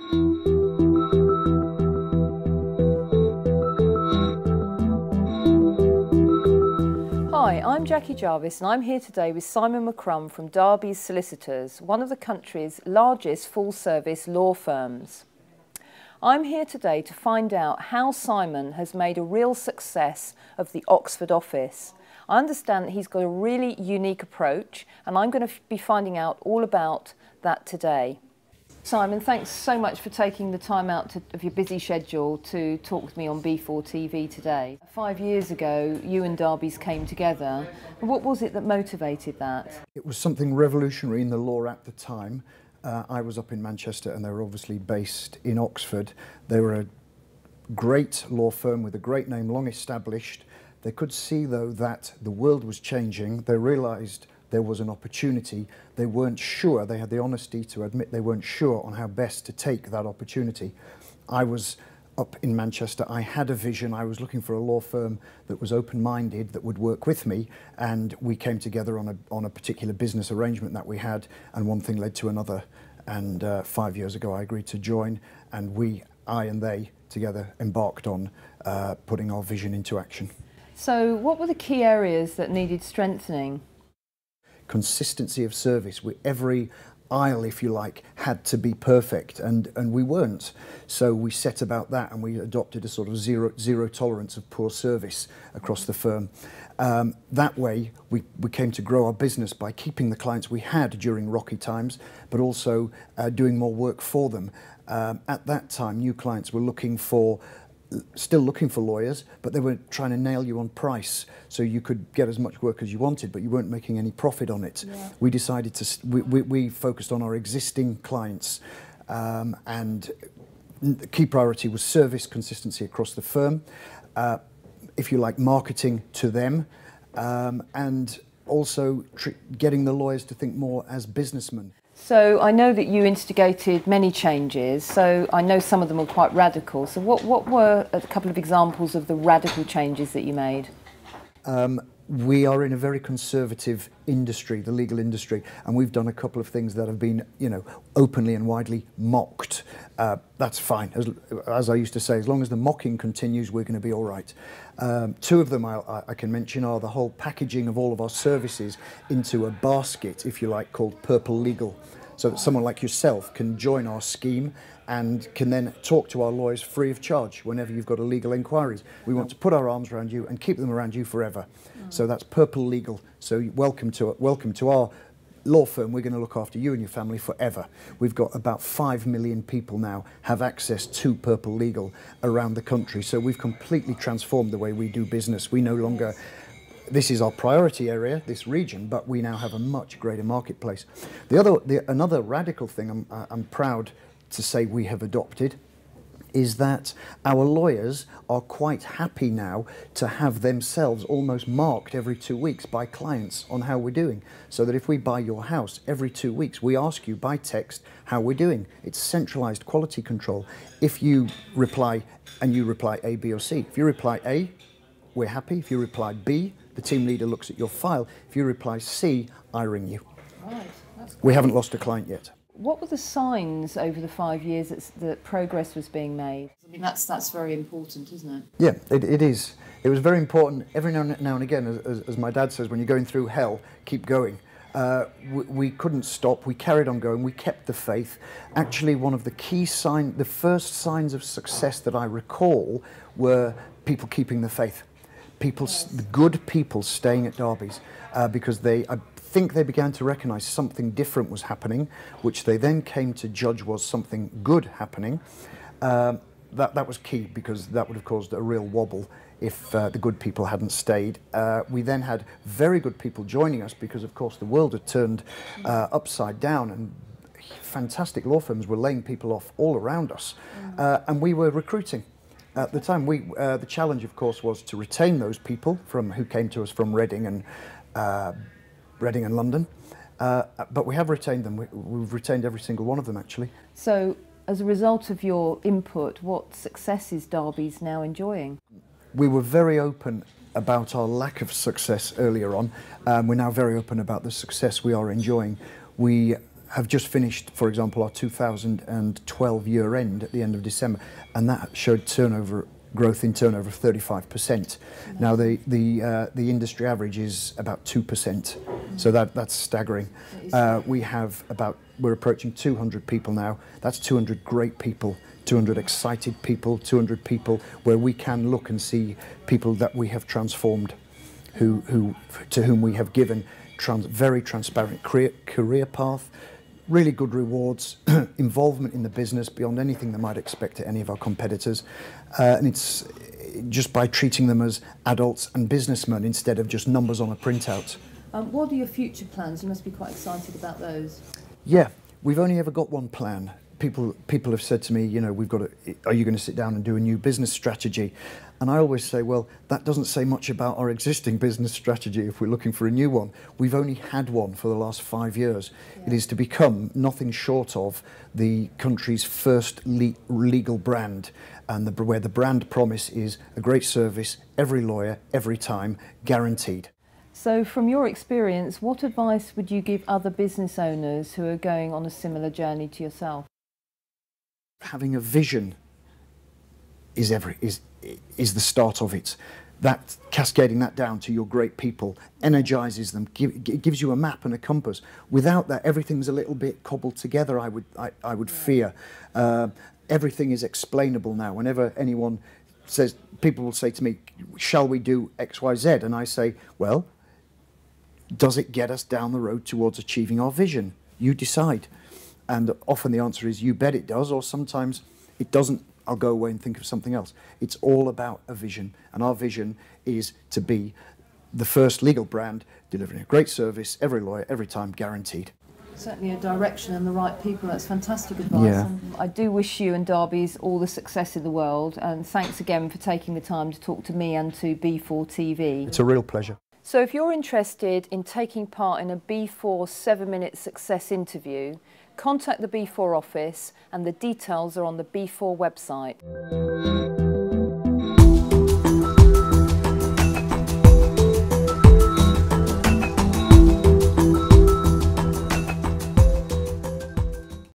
Hi, I'm Jackie Jarvis and I'm here today with Simon McCrum from Darbys Solicitors, one of the country's largest full-service law firms. I'm here today to find out how Simon has made a real success of the Oxford office. I understand that he's got a really unique approach and I'm going to be finding out all about that today. Simon, thanks so much for taking the time out of your busy schedule to talk with me on B4 TV today. 5 years ago, you and Darbys came together. What was it that motivated that? It was something revolutionary in the law at the time. I was up in Manchester and they were obviously based in Oxford. They were a great law firm with a great name, long established. They could see, though, that the world was changing. They realised there was an opportunity. They weren't sure, they had the honesty to admit they weren't sure on how best to take that opportunity. I was up in Manchester, I had a vision, I was looking for a law firm that was open-minded, that would work with me, and we came together on a particular business arrangement that we had, and one thing led to another. And 5 years ago I agreed to join, and I and they together embarked on putting our vision into action. So what were the key areas that needed strengthening? Consistency of service. Every aisle, if you like, had to be perfect, and we weren't. So we set about that, and we adopted a sort of zero tolerance of poor service across the firm. That way, we came to grow our business by keeping the clients we had during rocky times, but also doing more work for them. At that time, new clients were still looking for lawyers, but they were trying to nail you on price, so you could get as much work as you wanted, but you weren't making any profit on it. Yeah. We decided we focused on our existing clients, and the key priority was service consistency across the firm, if you like, marketing to them, and also getting the lawyers to think more as businessmen. So I know that you instigated many changes, so I know some of them were quite radical. So what were a couple of examples of the radical changes that you made? We are in a very conservative industry, the legal industry, and we've done a couple of things that have been, openly and widely mocked. That's fine. As I used to say, as long as the mocking continues, we're going to be all right. Two of them I can mention are the whole packaging of all of our services into a basket, if you like, called Purple Legal, so that someone like yourself can join our scheme and can then talk to our lawyers free of charge whenever you've got a legal inquiries. We want to put our arms around you and keep them around you forever. So that's Purple Legal. So welcome to our law firm. We're going to look after you and your family forever. We've got about 5 million people now have access to Purple Legal around the country. So we've completely transformed the way we do business. We no longer, this is our priority area, this region, but we now have a much greater marketplace. Another radical thing I'm proud to say we have adopted is that our lawyers are quite happy now to have themselves almost marked every 2 weeks by clients on how we're doing. So that if we buy your house, every 2 weeks we ask you by text how we're doing. It's centralised quality control. If you reply, and you reply A, B or C, if you reply A, we're happy. If you reply B, the team leader looks at your file. If you reply C, I ring you. Right, that's great. We haven't lost a client yet. What were the signs over the 5 years that progress was being made? I mean, that's very important, isn't it? Yeah, it is. It was very important. Every now and again, as my dad says, when you're going through hell, keep going. We couldn't stop. We carried on going. We kept the faith. Actually, one of the the first signs of success that I recall were people keeping the faith. The good people staying at Darbys, because I think they began to recognise something different was happening, which they then came to judge was something good happening. That was key, because that would have caused a real wobble if the good people hadn't stayed. We then had very good people joining us because, of course, the world had turned upside down, and fantastic law firms were laying people off all around us, and we were recruiting. At the time, the challenge, of course, was to retain those people who came to us from Reading and London, but we have retained them. We've retained every single one of them, actually. So, as a result of your input, what success is Darbys now enjoying? We were very open about our lack of success earlier on. We're now very open about the success we are enjoying. We have just finished, for example, our 2012 year end at the end of December, and that showed growth in turnover of 35%. Now the industry average is about 2%, so that's staggering. We're approaching 200 people now. That's 200 great people, 200 excited people, 200 people where we can look and see people that we have transformed, to whom we have given very transparent career path, really good rewards, involvement in the business beyond anything they might expect at any of our competitors. And it's just by treating them as adults and businessmen instead of just numbers on a printout. What are your future plans? You must be quite excited about those. Yeah, we've only ever got one plan. People have said to me, you know, are you going to sit down and do a new business strategy? And I always say, well, that doesn't say much about our existing business strategy if we're looking for a new one. We've only had one for the last 5 years. Yeah. It is to become nothing short of the country's first legal brand, and where the brand promise is a great service, every lawyer, every time, guaranteed. So from your experience, what advice would you give other business owners who are going on a similar journey to yourself? Having a vision is the start of it. That cascading that down to your great people energizes them, gives you a map and a compass. Without that, everything's a little bit cobbled together, I would fear. Everything is explainable now. Whenever anyone says, people will say to me, shall we do X, Y, Z? And I say, well, does it get us down the road towards achieving our vision? You decide. And often the answer is, you bet it does, or sometimes it doesn't. I'll go away and think of something else. It's all about a vision, and our vision is to be the first legal brand delivering a great service, every lawyer, every time, guaranteed. Certainly a direction and the right people. That's fantastic advice. Yeah. And I do wish you and Darbys all the success in the world, and thanks again for taking the time to talk to me and to B4 TV. It's a real pleasure. So if you're interested in taking part in a B4 7-minute success interview, contact the B4 office, and the details are on the B4 website.